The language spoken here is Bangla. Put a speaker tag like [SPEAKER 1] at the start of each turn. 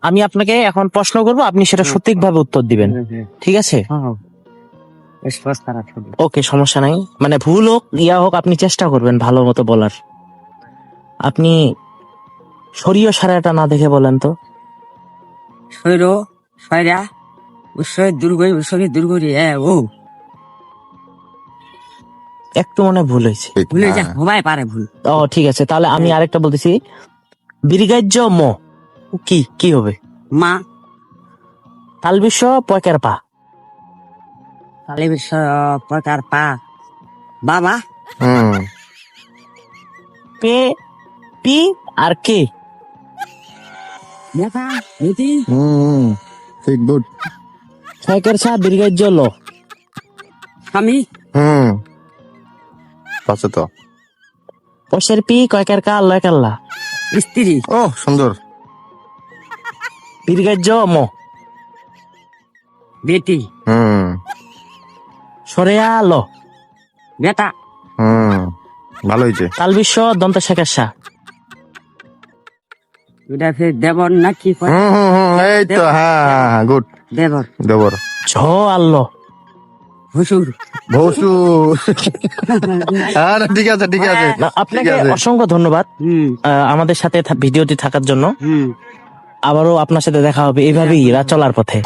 [SPEAKER 1] আমি আপনাকে এখন প্রশ্ন করব, আপনি সেটা সঠিকভাবে উত্তর দিবেন, ঠিক আছে? ওকে, সমস্যা নাই, মানে ভুল হোক ইয়া হোক আপনি চেষ্টা করবেন ভালো মতো বলার। আপনি সরিয় সারাটা না দেখে বলেন তো।
[SPEAKER 2] শৈর শয়রা উৎসয় দুর্গ উৎসবে দুর্গ রে ও
[SPEAKER 1] একটু মনে ভুল হয়েছে।
[SPEAKER 2] ভুলে যা হবাই পারে ভুল।
[SPEAKER 1] ও ঠিক আছে, তাহলে আমি আরেকটা বলতেছি। বীরগাহ্য ম কি কি হবে?
[SPEAKER 2] মা
[SPEAKER 1] তালবিশ্ব পয়কার পা।
[SPEAKER 2] তালে বিশ্ব প্রকার পা বাবা
[SPEAKER 1] পে পি আর কে।
[SPEAKER 2] দেখা নীতি
[SPEAKER 3] ঠিক গুড।
[SPEAKER 1] ছয়কের ছা দীর্ঘাজ্য ল।
[SPEAKER 2] স্বামী
[SPEAKER 3] পাচ্ছে তো।
[SPEAKER 1] পশের পি কয়কের কা লয় কাল্লা।
[SPEAKER 2] স্ত্রী
[SPEAKER 3] ও সুন্দর।
[SPEAKER 1] দীর্ঘাজ্য ম
[SPEAKER 2] বেটি
[SPEAKER 1] সরেয়া ল।
[SPEAKER 2] বেটা
[SPEAKER 3] ভালো হয়েছে।
[SPEAKER 1] তালবিশ্ব দন্ত শেখের সা।
[SPEAKER 2] এটা ফের দেবর না কি কয়?
[SPEAKER 3] এই তো, হ্যাঁ গুড।
[SPEAKER 2] দেবর
[SPEAKER 3] দেবর।
[SPEAKER 1] ঝ আল্ল।
[SPEAKER 2] হুসুর
[SPEAKER 3] ভৌসু। হ্যাঁ ঠিক আছে ঠিক আছে।
[SPEAKER 1] না, আপনাকে
[SPEAKER 3] ঠিক আছে।
[SPEAKER 1] অসংখ্য ধন্যবাদ আমাদের সাথে ভিডিওটি থাকার জন্য। আবারও আপনার সাথে দেখা হবে এইভাবেই চলার পথে।